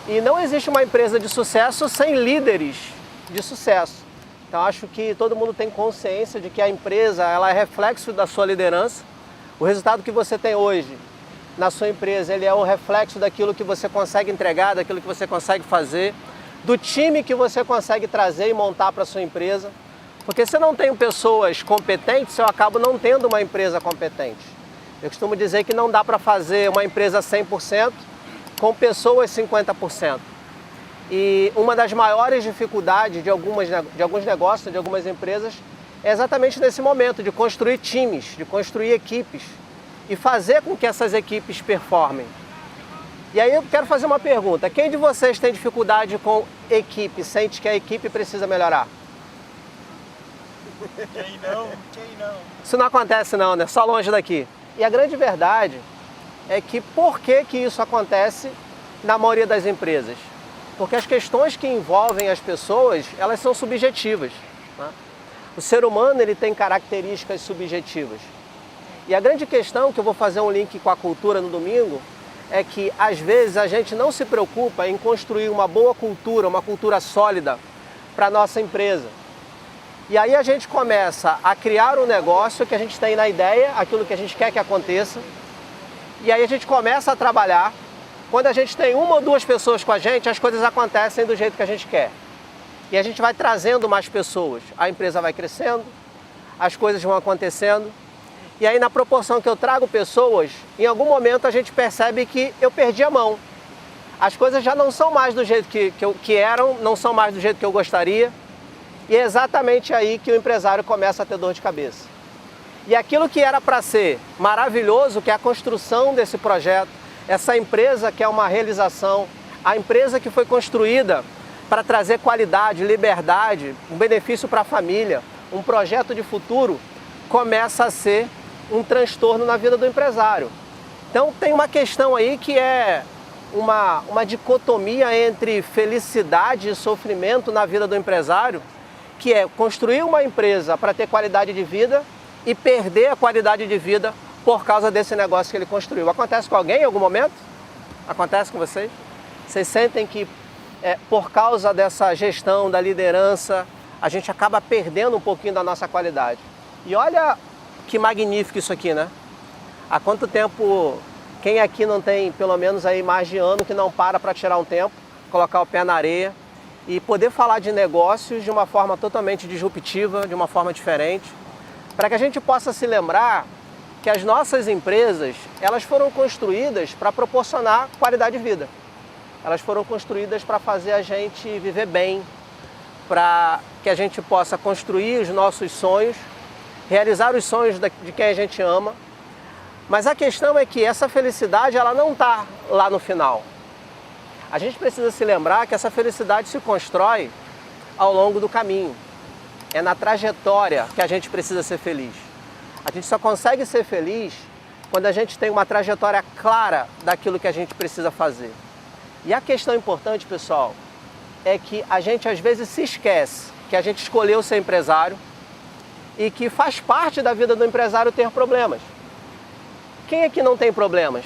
E não existe uma empresa de sucesso sem líderes de sucesso. Então acho que todo mundo tem consciência de que a empresa ela é reflexo da sua liderança. O resultado que você tem hoje na sua empresa, ele é o reflexo daquilo que você consegue entregar, daquilo que você consegue fazer, do time que você consegue trazer e montar para a sua empresa. Porque se eu não tenho pessoas competentes, eu acabo não tendo uma empresa competente. Eu costumo dizer que não dá para fazer uma empresa 100% com pessoas 50%. E uma das maiores dificuldades de alguns negócios, de algumas empresas, é exatamente nesse momento de construir times, de construir equipes e fazer com que essas equipes performem. E aí eu quero fazer uma pergunta: quem de vocês tem dificuldade com equipe, sente que a equipe precisa melhorar? Quem não? Quem não? Isso não acontece não, né? Só longe daqui. E a grande verdade é que por que isso acontece na maioria das empresas? Porque as questões que envolvem as pessoas, elas são subjetivas, né? O ser humano ele tem características subjetivas. E a grande questão, que eu vou fazer um link com a cultura no domingo, é que às vezes a gente não se preocupa em construir uma boa cultura, uma cultura sólida para a nossa empresa. E aí a gente começa a criar um negócio que a gente tem na ideia, aquilo que a gente quer que aconteça. E aí a gente começa a trabalhar. Quando a gente tem uma ou duas pessoas com a gente, as coisas acontecem do jeito que a gente quer. E a gente vai trazendo mais pessoas. A empresa vai crescendo, as coisas vão acontecendo. E aí na proporção que eu trago pessoas, em algum momento a gente percebe que eu perdi a mão. As coisas já não são mais do jeito que eram, não são mais do jeito que eu gostaria. E é exatamente aí que o empresário começa a ter dor de cabeça. E aquilo que era para ser maravilhoso, que é a construção desse projeto, essa empresa que é uma realização, a empresa que foi construída para trazer qualidade, liberdade, um benefício para a família, um projeto de futuro, começa a ser um transtorno na vida do empresário. Então tem uma questão aí que é uma dicotomia entre felicidade e sofrimento na vida do empresário, que é construir uma empresa para ter qualidade de vida e perder a qualidade de vida por causa desse negócio que ele construiu. Acontece com alguém em algum momento? Acontece com vocês? Vocês sentem que por causa dessa gestão, da liderança, a gente acaba perdendo um pouquinho da nossa qualidade. E olha que magnífico isso aqui, né? Há quanto tempo, quem aqui não tem pelo menos aí mais de ano que não para tirar um tempo, colocar o pé na areia e poder falar de negócios de uma forma totalmente disruptiva, de uma forma diferente, para que a gente possa se lembrar que as nossas empresas, elas foram construídas para proporcionar qualidade de vida. Elas foram construídas para fazer a gente viver bem, para que a gente possa construir os nossos sonhos, realizar os sonhos de quem a gente ama. Mas a questão é que essa felicidade ela não está lá no final. A gente precisa se lembrar que essa felicidade se constrói ao longo do caminho. É na trajetória que a gente precisa ser feliz. A gente só consegue ser feliz quando a gente tem uma trajetória clara daquilo que a gente precisa fazer. E a questão importante, pessoal, é que a gente às vezes se esquece que a gente escolheu ser empresário e que faz parte da vida do empresário ter problemas. Quem aqui não tem problemas?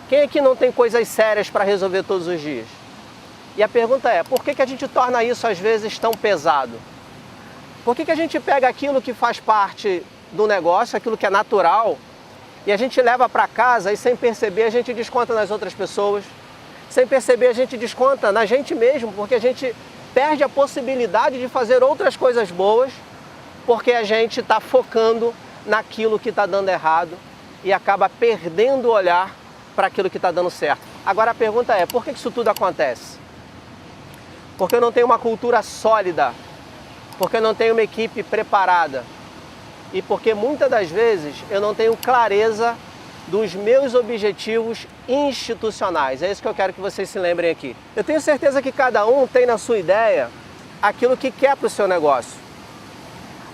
Quem aqui não tem coisas sérias para resolver todos os dias? E a pergunta é, por que a gente torna isso às vezes tão pesado? Por que a gente pega aquilo que faz parte do negócio, aquilo que é natural, e a gente leva para casa e sem perceber a gente desconta nas outras pessoas, sem perceber a gente desconta na gente mesmo, porque a gente perde a possibilidade de fazer outras coisas boas, porque a gente está focando naquilo que está dando errado e acaba perdendo o olhar para aquilo que está dando certo. Agora a pergunta é, por que isso tudo acontece? Porque eu não tenho uma cultura sólida, porque eu não tenho uma equipe preparada e porque muitas das vezes eu não tenho clareza dos meus objetivos institucionais. É isso que eu quero que vocês se lembrem aqui. Eu tenho certeza que cada um tem na sua ideia aquilo que quer para o seu negócio.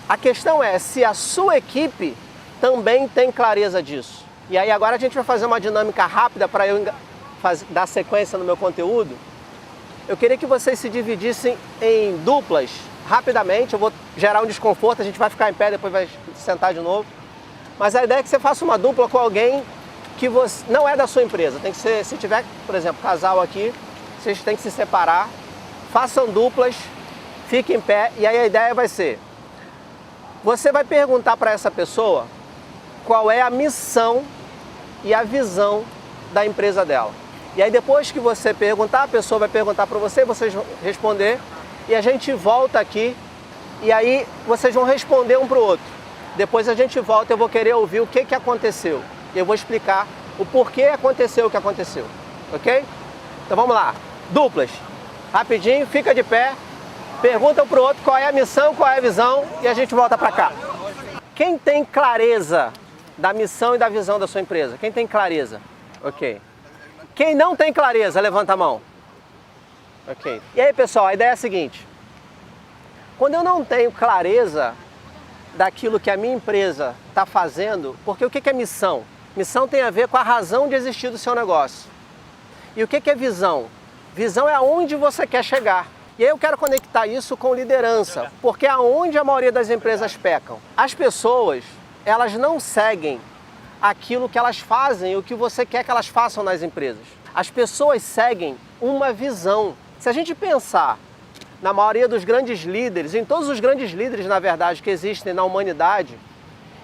A questão é se a sua equipe também tem clareza disso. E aí agora a gente vai fazer uma dinâmica rápida para eu dar sequência no meu conteúdo. Eu queria que vocês se dividissem em duplas rapidamente. Eu vou gerar um desconforto, a gente vai ficar em pé, depois vai sentar de novo. Mas a ideia é que você faça uma dupla com alguém que você, não é da sua empresa. Tem que ser, se tiver, por exemplo, casal aqui, vocês têm que se separar, façam duplas, fiquem em pé, e aí a ideia vai ser, você vai perguntar para essa pessoa qual é a missão e a visão da empresa dela. E aí depois que você perguntar, a pessoa vai perguntar para você, vocês vão responder, e a gente volta aqui, e aí vocês vão responder um para o outro. Depois a gente volta, eu vou querer ouvir o que aconteceu. E eu vou explicar o porquê aconteceu o que aconteceu, ok? Então vamos lá, duplas, rapidinho, fica de pé, pergunta um para o outro qual é a missão, qual é a visão, e a gente volta para cá. Quem tem clareza da missão e da visão da sua empresa? Quem tem clareza? Ok. Quem não tem clareza, levanta a mão. Ok. E aí, pessoal, a ideia é a seguinte. Quando eu não tenho clareza daquilo que a minha empresa está fazendo, porque o que é missão? Missão tem a ver com a razão de existir do seu negócio. E o que é visão? Visão é aonde você quer chegar. E aí eu quero conectar isso com liderança, porque é aonde a maioria das empresas pecam. As pessoas, elas não seguem aquilo que elas fazem, o que você quer que elas façam nas empresas. As pessoas seguem uma visão. Se a gente pensar na maioria dos grandes líderes, em todos os grandes líderes, na verdade, que existem na humanidade,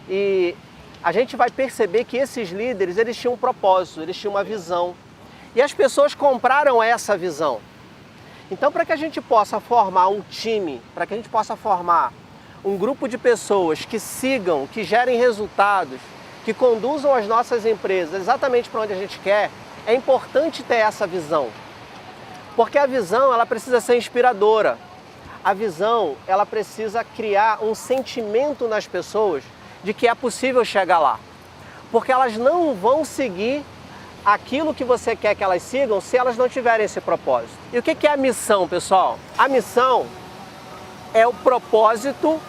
e a gente vai perceber que esses líderes, eles tinham um propósito, eles tinham uma visão. E as pessoas compraram essa visão. Então, para que a gente possa formar um time, para que a gente possa formar um grupo de pessoas que sigam, que gerem resultados, que conduzam as nossas empresas exatamente para onde a gente quer, é importante ter essa visão. Porque a visão, ela precisa ser inspiradora. A visão, ela precisa criar um sentimento nas pessoas de que é possível chegar lá. Porque elas não vão seguir aquilo que você quer que elas sigam se elas não tiverem esse propósito. E o que é a missão, pessoal? A missão é o propósito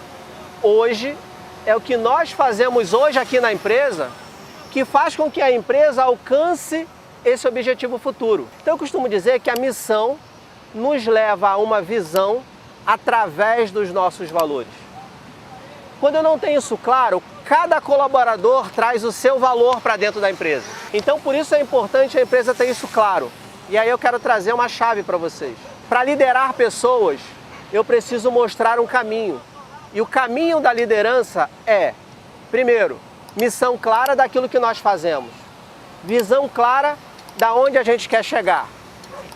hoje, é o que nós fazemos hoje aqui na empresa, que faz com que a empresa alcance esse objetivo futuro. Então eu costumo dizer que a missão nos leva a uma visão através dos nossos valores. Quando eu não tenho isso claro, cada colaborador traz o seu valor para dentro da empresa. Então por isso é importante a empresa ter isso claro. E aí eu quero trazer uma chave para vocês. Para liderar pessoas, eu preciso mostrar um caminho. E o caminho da liderança é, primeiro, missão clara daquilo que nós fazemos. Visão clara da onde a gente quer chegar.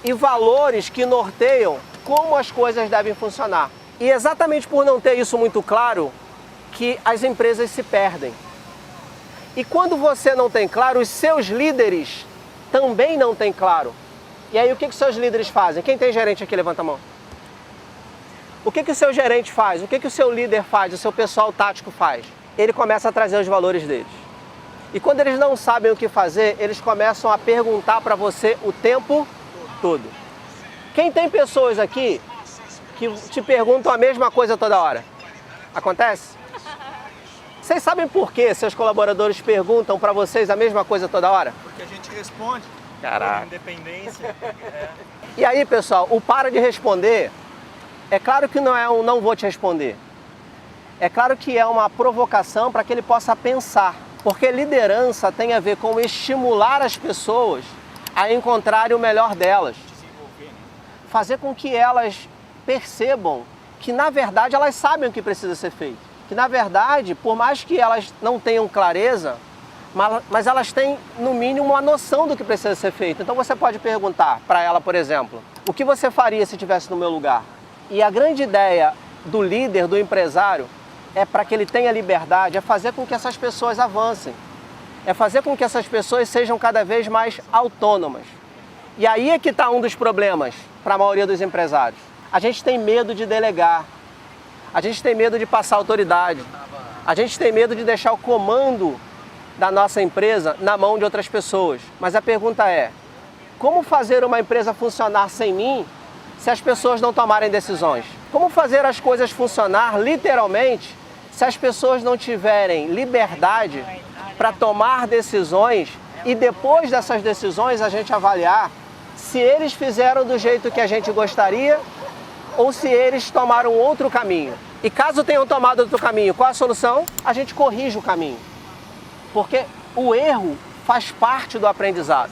E valores que norteiam como as coisas devem funcionar. E exatamente por não ter isso muito claro, que as empresas se perdem. E quando você não tem claro, os seus líderes também não têm claro. E aí o que os seus líderes fazem? Quem tem gerente aqui, levanta a mão. O que o seu gerente faz? O que o seu líder faz? O seu pessoal tático faz? Ele começa a trazer os valores deles. E quando eles não sabem o que fazer, eles começam a perguntar para você o tempo todo. Quem tem pessoas aqui que te perguntam a mesma coisa toda hora? Acontece? Vocês sabem por que seus colaboradores perguntam para vocês a mesma coisa toda hora? Porque a gente responde. Caraca. Independência. E aí, pessoal, o para de responder, é claro que não é um não vou te responder. É claro que é uma provocação para que ele possa pensar. Porque liderança tem a ver com estimular as pessoas a encontrarem o melhor delas. Fazer com que elas percebam que, na verdade, elas sabem o que precisa ser feito. Que, na verdade, por mais que elas não tenham clareza, mas elas têm, no mínimo, uma noção do que precisa ser feito. Então você pode perguntar para ela, por exemplo, o que você faria se estivesse no meu lugar? E a grande ideia do líder, do empresário, é para que ele tenha liberdade, é fazer com que essas pessoas avancem. É fazer com que essas pessoas sejam cada vez mais autônomas. E aí é que está um dos problemas para a maioria dos empresários. A gente tem medo de delegar. A gente tem medo de passar autoridade. A gente tem medo de deixar o comando da nossa empresa na mão de outras pessoas. Mas a pergunta é, como fazer uma empresa funcionar sem mim se as pessoas não tomarem decisões? Como fazer as coisas funcionar literalmente se as pessoas não tiverem liberdade para tomar decisões e depois dessas decisões a gente avaliar se eles fizeram do jeito que a gente gostaria ou se eles tomaram outro caminho. E caso tenham tomado outro caminho, qual a solução? A gente corrige o caminho. Porque o erro faz parte do aprendizado.